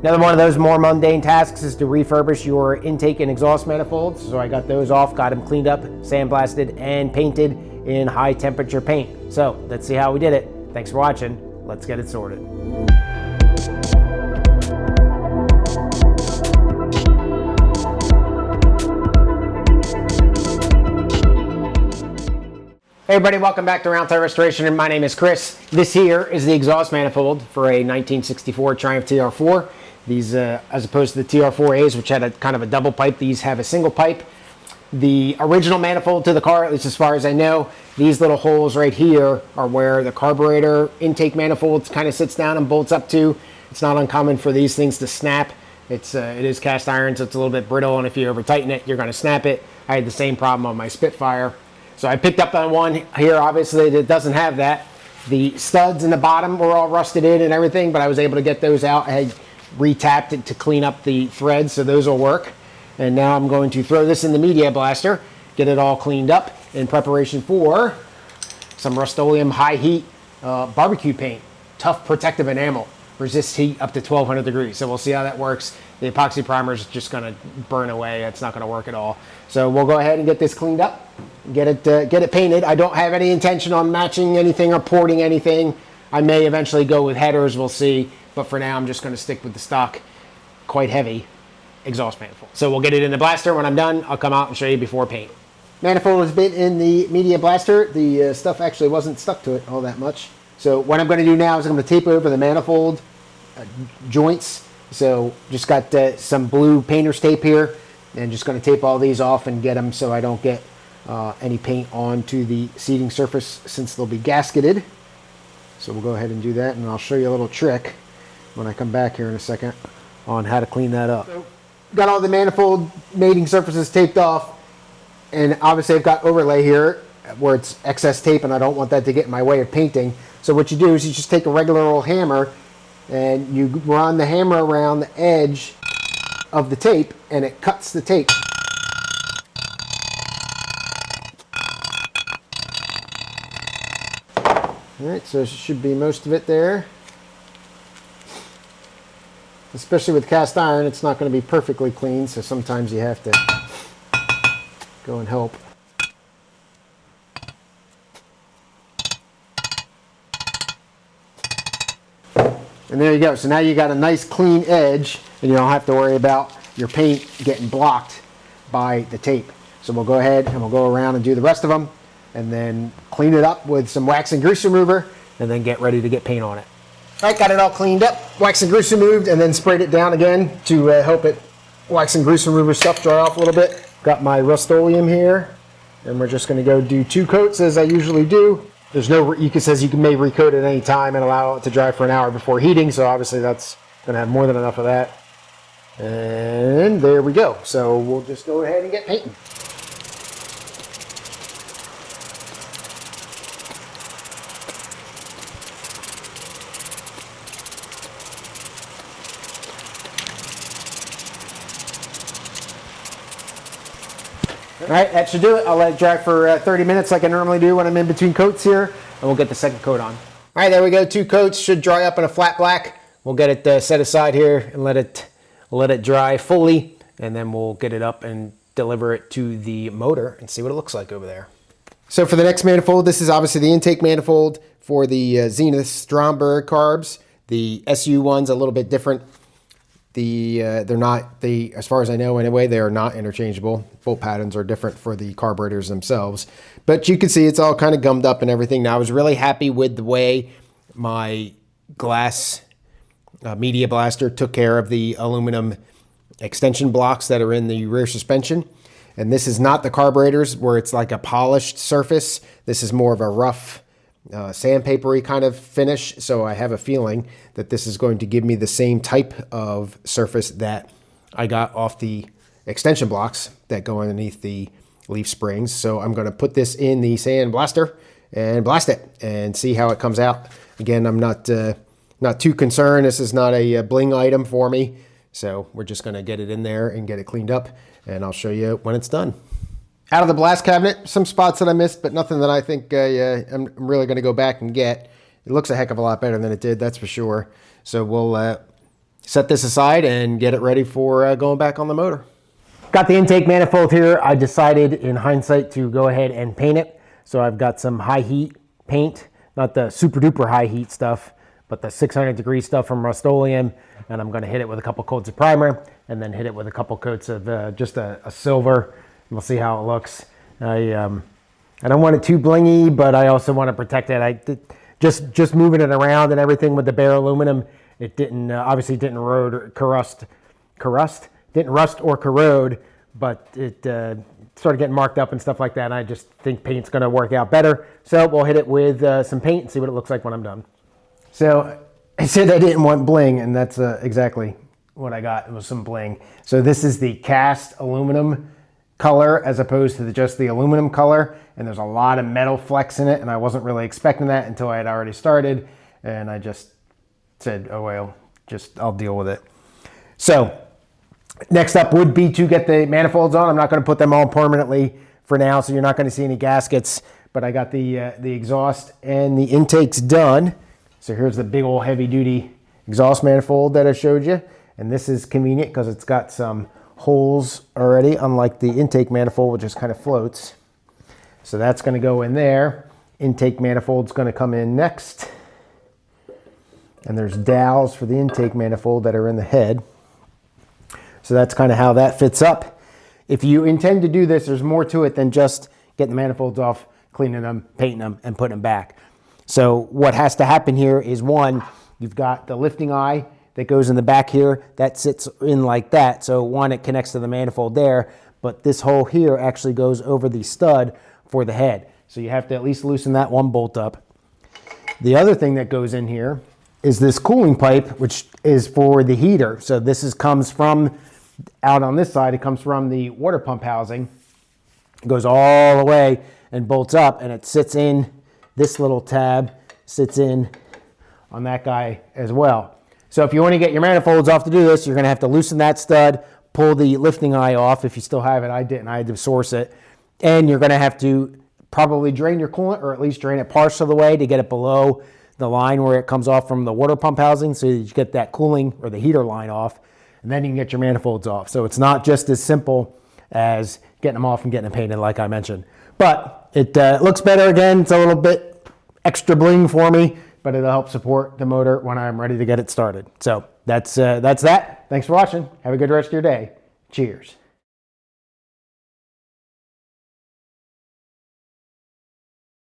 Another one of those more mundane tasks is to refurbish your intake and exhaust manifolds. So I got those off, got them cleaned up, sandblasted, and painted in high temperature paint. So let's see how we did it. Thanks for watching. Let's get it sorted. Hey everybody, welcome back to Roundtail Restoration, and my name is Chris. This here is the exhaust manifold for a 1964 Triumph TR4. These, as opposed to the TR4As, which had a kind of a double pipe, these have a single pipe. The original manifold to the car, at least as far as I know, these little holes right here are where the carburetor intake manifold kind of sits down and bolts up to. It's not uncommon for these things to snap. It is cast iron, so it's a little bit brittle, and if you over tighten it, you're going to snap it. I had the same problem on my Spitfire. So I picked up on one here, obviously, that doesn't have that. The studs in the bottom were all rusted in and everything, but I was able to get those out. I had retapped it to clean up the threads, so those will work. And now I'm going to throw this in the media blaster, get it all cleaned up in preparation for some Rust-Oleum high heat barbecue paint. Tough protective enamel, resists heat up to 1200 degrees. So we'll see how that works. The epoxy primer is just going to burn away. It's not going to work at all. So we'll go ahead and get this cleaned up, get it painted. I don't have any intention on matching anything or porting anything. I may eventually go with headers, we'll see. But for now, I'm just going to stick with the stock, quite heavy exhaust manifold. So we'll get it in the blaster. When I'm done, I'll come out and show you before paint. Manifold has been in the media blaster. The stuff actually wasn't stuck to it all that much. So what I'm going to do now is I'm going to tape over the manifold joints. So just got some blue painter's tape here, and just going to tape all these off and get them so I don't get any paint onto the seating surface since they'll be gasketed. So we'll go ahead and do that, and I'll show you a little trick when I come back here in a second on how to clean that up. So, got all the manifold mating surfaces taped off, and obviously I've got overlay here where it's excess tape and I don't want that to get in my way of painting. So what you do is you just take a regular old hammer and you run the hammer around the edge of the tape and it cuts the tape. Alright, so it should be most of it there. Especially with cast iron, it's not going to be perfectly clean, so sometimes you have to go and help. And there you go. So now you got a nice clean edge, and you don't have to worry about your paint getting blocked by the tape. So we'll go ahead and we'll go around and do the rest of them, and then clean it up with some wax and grease remover, and then get ready to get paint on it. All right, got it all cleaned up, wax and grease removed, and then sprayed it down again to help it wax and grease remover stuff dry off a little bit. Got my Rust-Oleum here, and we're just going to go do 2 coats as I usually do. There's no, it says you may recoat it at any time and allow it to dry for an hour before heating, so obviously that's going to have more than enough of that. And there we go. So we'll just go ahead and get painting. All right, that should do it. I'll let it dry for 30 minutes like I normally do when I'm in between coats here, and we'll get the second coat on. All right, there we go. 2 coats should dry up in a flat black. We'll get it set aside here and let it dry fully, and then we'll get it up and deliver it to the motor and see what it looks like over there. So for the next manifold, this is obviously the intake manifold for the Zenith Stromberg carbs. The SU one's a little bit different. They're not, as far as I know anyway, they are not interchangeable. Bolt patterns are different for the carburetors themselves. But you can see it's all kind of gummed up and everything. Now I was really happy with the way my glass media blaster took care of the aluminum extension blocks that are in the rear suspension. And this is not the carburetors where it's like a polished surface. This is more of a rough, sandpapery kind of finish, so I have a feeling that this is going to give me the same type of surface that I got off the extension blocks that go underneath the leaf springs. So I'm going to put this in the sand blaster and blast it and see how it comes out. Again, I'm not too concerned. This is not a bling item for me, so we're just going to get it in there and get it cleaned up, and I'll show you when it's done. Out of the blast cabinet, some spots that I missed, but nothing that I think I'm really going to go back and get. It looks a heck of a lot better than it did, that's for sure. So we'll set this aside and get it ready for going back on the motor. Got the intake manifold here. I decided in hindsight to go ahead and paint it. So I've got some high heat paint, not the super duper high heat stuff, but the 600-degree stuff from Rust-Oleum. And I'm going to hit it with a couple coats of primer and then hit it with a couple coats of just a silver. And we'll see how it looks. I don't want it too blingy, but I also want to protect it. Just moving it around and everything with the bare aluminum, it didn't obviously didn't rust or corrode, but it started getting marked up and stuff like that. And I just think paint's going to work out better. So we'll hit it with some paint and see what it looks like when I'm done. So I said I didn't want bling, and that's exactly what I got. It was some bling. So this is the cast aluminum color as opposed to just the aluminum color. And there's a lot of metal flecks in it, and I wasn't really expecting that until I had already started. And I just said, oh well, I'll deal with it. So next up would be to get the manifolds on. I'm not going to put them on permanently for now, so you're not going to see any gaskets. But I got the exhaust and the intakes done. So here's the big old heavy-duty exhaust manifold that I showed you. And this is convenient because it's got some holes already, unlike the intake manifold, which just kind of floats. So that's going to go in there. Intake manifold's going to come in next. And there's dowels for the intake manifold that are in the head. So that's kind of how that fits up. If you intend to do this, there's more to it than just getting the manifolds off, cleaning them, painting them, and putting them back. So what has to happen here is, one, you've got the lifting eye that goes in the back here. That sits in like that. So one, it connects to the manifold there. But this hole here actually goes over the stud for the head. So you have to at least loosen that one bolt up. The other thing that goes in here is this cooling pipe, which is for the heater. So this comes from, out on this side, it comes from the water pump housing. It goes all the way and bolts up, and it sits in this little tab, sits in on that guy as well. So if you want to get your manifolds off to do this, you're going to have to loosen that stud, pull the lifting eye off if you still have it. I didn't. I had to source it. And you're going to have to probably drain your coolant, or at least drain it partial of the way to get it below the line where it comes off from the water pump housing, so you get that cooling or the heater line off, and then you can get your manifolds off. So it's not just as simple as getting them off and getting them painted like I mentioned. But it looks better again. It's a little bit extra bling for me, but it'll help support the motor when I'm ready to get it started. So that's that. Thanks for watching. Have a good rest of your day. Cheers.